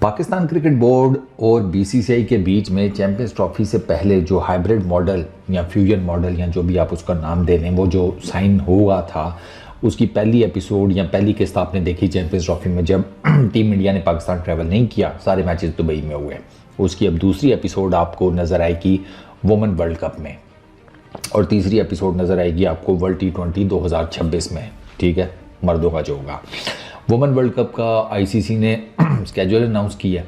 Pakistan cricket board और BCCI के बीच में चैंपियंस ट्रॉफी से पहले जो हाइब्रिड मॉडल या फ्यूजन मॉडल या जो भी आप उसका नाम दे लें, वो जो साइन हुआ था, उसकी पहली एपिसोड या पहली किस्त आपने देखी चैंपियंस ट्रॉफी में, जब टीम इंडिया ने पाकिस्तान ट्रैवल नहीं किया, सारे मैचेस दुबई में हुए। उसकी अब दूसरी एपिसोड आपको नज़र आएगी वुमेन वर्ल्ड कप में, और तीसरी एपिसोड नज़र आएगी आपको वर्ल्ड T20 2026 में। ठीक है, मर्दों का जो होगा। वुमेन वर्ल्ड कप का आईसीसी ने स्केड्यूल अनाउंस किया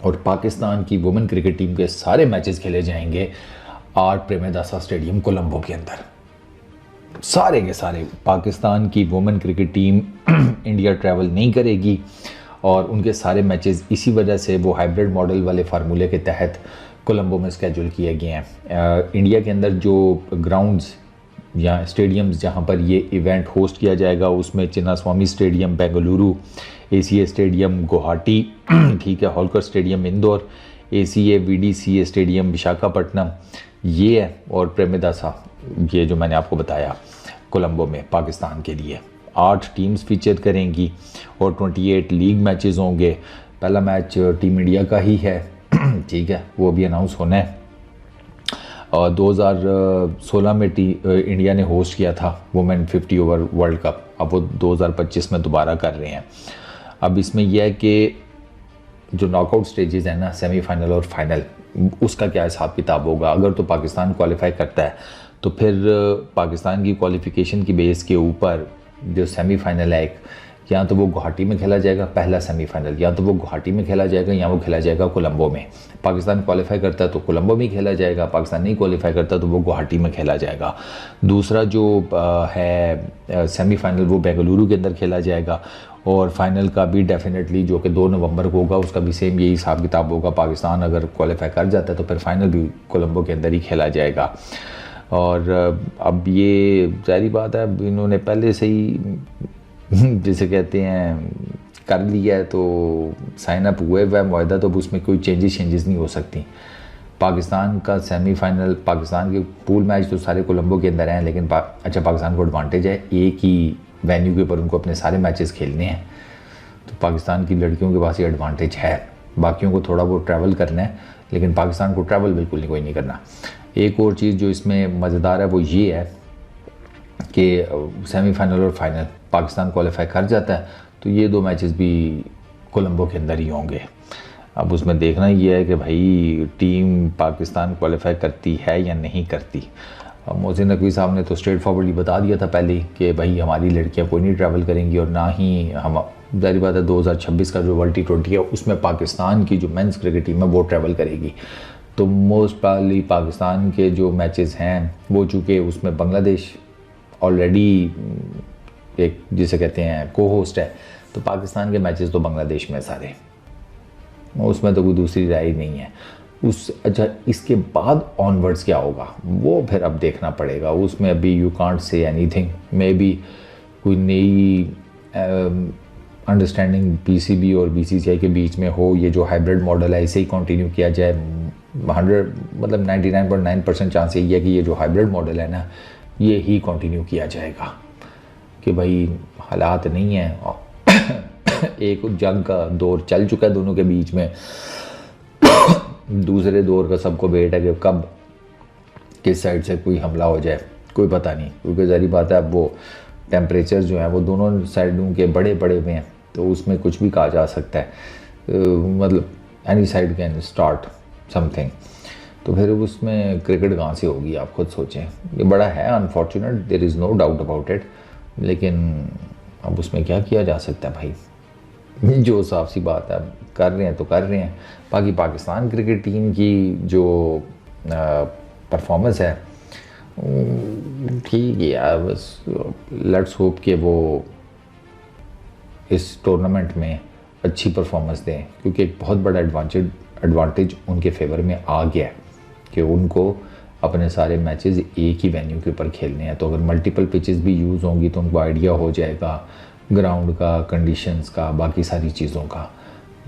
और पाकिस्तान की वुमेन क्रिकेट टीम के सारे मैचेस खेले जाएंगे आर प्रेमदासा स्टेडियम कोलंबो के अंदर। सारे के सारे पाकिस्तान की women cricket team India travel नहीं करेगी और उनके सारे मैचेस इसी वजह से वो हाइब्रिड मॉडल वाले फार्मूले के तहत कोलंबो में स्केड्यूल किए गए हैं। इंडिया के अंदर जो ग्राउंड्स या स्टेडियम्स जहां पर ये इवेंट होस्ट किया जाएगा, उसमें Chinnaswamy stadium Bengaluru, ACA stadium Guwahati, ठीक है, Holkar stadium Indore, ACA VDCA stadium Visakhapatnam, ये है, और प्रेमदासा ये जो मैंने आपको बताया कोलंबो में पाकिस्तान के लिए 8 टीम्स फीचर करेंगी और 28 लीग मैचेस होंगे। पहला मैच टीम इंडिया का ही है, ठीक है, वो भी अनाउंस होना है। और 2016 में इंडिया ने होस्ट किया था वुमेन 50 ओवर वर्ल्ड कप, अब वो 2025 में दोबारा कर रहे हैं। अब इसमें यह है कि जो नॉकआउट स्टेजेस हैं ना, सेमीफाइनल और फाइनल, उसका क्या हिसाब किताब होगा। अगर तो पाकिस्तान क्वालिफाई करता है तो फिर पाकिस्तान की क्वालिफिकेशन की बेस के ऊपर जो सेमीफाइनल है, एक या तो वो गुवाहाटी में खेला जाएगा पहला सेमीफाइनल, या तो वो गुवाहाटी में खेला जाएगा या वो खेला जाएगा कोलंबो में। पाकिस्तान क्वालिफाई करता है तो कोलंबो में खेला जाएगा, पाकिस्तान नहीं क्वालिफाई करता तो वो गुवाहाटी में खेला जाएगा। दूसरा जो है सेमीफाइनल, वो बेंगलुरु के अंदर खेला जाएगा, और फाइनल का भी डेफिनेटली जो कि 2 नवंबर को होगा, उसका भी सेम यही हिसाब किताब होगा। पाकिस्तान अगर क्वालिफाई कर जाता है तो फिर फाइनल भी कोलंबो के अंदर ही खेला जाएगा। और अब ये जारी बात है, इन्होंने पहले से ही जिसे कहते हैं कर लिया है, तो साइन अप हुए हुआ है मुआहदा, तो उसमें कोई चेंजेस नहीं हो सकती। पाकिस्तान का सेमीफाइनल, पाकिस्तान के पूल मैच तो सारे कोलंबो के अंदर हैं, लेकिन अच्छा पाकिस्तान को एडवांटेज है, एक ही वेन्यू के ऊपर उनको अपने सारे मैचेस खेलने हैं, तो पाकिस्तान की लड़कियों के पास ये एडवांटेज है। बाकियों को थोड़ा बहुत ट्रैवल करना है, लेकिन पाकिस्तान को ट्रैवल बिल्कुल नहीं, कोई नहीं करना। एक और चीज़ जो इसमें मज़ेदार है वो ये है कि सेमीफाइनल और फाइनल पाकिस्तान क्वालिफाई कर जाता है तो ये 2 मैचेस भी कोलंबो के अंदर ही होंगे। अब उसमें देखना ये है कि भाई टीम पाकिस्तान क्वालिफाई करती है या नहीं करती। अब मोहसिन नकवी साहब ने तो स्ट्रेट फॉरवर्डली बता दिया था पहले कि भाई हमारी लड़कियां कोई नहीं ट्रैवल करेंगी, और ना ही हम, जारी बात है 2026 का जो वर्ल्ड T20 है उसमें पाकिस्तान की जो मेंस क्रिकेट टीम है वो ट्रैवल करेगी। तो मोस्ट प्रॉबली पाकिस्तान के जो मैचेस हैं वो, चूँकि उसमें बांग्लादेश ऑलरेडी एक जिसे कहते हैं को होस्ट है, तो पाकिस्तान के मैचेस तो बांग्लादेश में सारे, उसमें तो कोई दूसरी राय नहीं है। अच्छा, इसके बाद ऑनवर्ड्स क्या होगा वो फिर अब देखना पड़ेगा। उसमें अभी you can't say anything, may be कोई नई अंडरस्टैंडिंग पीसीबी और बीसीसीआई के बीच में हो, ये जो हाइब्रिड मॉडल है इसे ही कंटिन्यू किया जाए। 99.9% चांस यही है कि ये जो हाइब्रिड मॉडल है ना, ये ही कंटिन्यू किया जाएगा कि भाई हालात नहीं है, एक जंग का दौर चल चुका है दोनों के बीच में, दूसरे दौर का सबको वेट है कि कब किस साइड से कोई हमला हो जाए, कोई पता नहीं, क्योंकि जारी बात है अब वो टेम्परेचर जो है वो दोनों साइडों के बड़े बड़े में हैं, तो उसमें कुछ भी कहा जा सकता है, मतलब any side can start something. तो फिर उसमें क्रिकेट कहाँ से होगी, आप खुद सोचें। ये बड़ा है unfortunate, there is no doubt about it, लेकिन अब उसमें क्या किया जा सकता है भाई, जो साफ सी बात है, कर रहे हैं तो कर रहे हैं। बाकी पाकिस्तान क्रिकेट टीम की जो परफॉर्मेंस है ठीक है यार, बस लेट्स होप कि वो इस टूर्नामेंट में अच्छी परफॉर्मेंस दें, क्योंकि एक बहुत बड़ा एडवांटेज उनके फेवर में आ गया है कि उनको अपने सारे मैचेस एक ही वेन्यू के ऊपर खेलने हैं। तो अगर मल्टीपल पिचेस भी यूज़ होंगी तो उनको आइडिया हो जाएगा ग्राउंड का, कंडीशंस का, बाकी सारी चीज़ों का।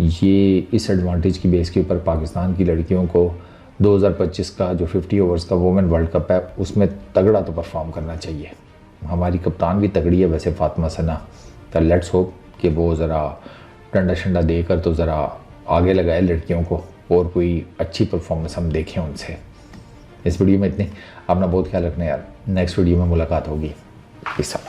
ये इस एडवांटेज की बेस के ऊपर पाकिस्तान की लड़कियों को 2025 का जो 50 ओवर्स का वुमेन वर्ल्ड कप है उसमें तगड़ा तो परफॉर्म करना चाहिए। हमारी कप्तान भी तगड़ी है वैसे, फातिमा सना, तो लेट्स होप कि वो ज़रा डंडा शंडा देकर तो ज़रा आगे लगाए लड़कियों को और कोई अच्छी परफॉर्मेंस हम देखें उनसे। इस वीडियो में इतने, अपना बहुत ख्याल रखना यार। नेक्स्ट वीडियो में मुलाकात होगी। Peace out.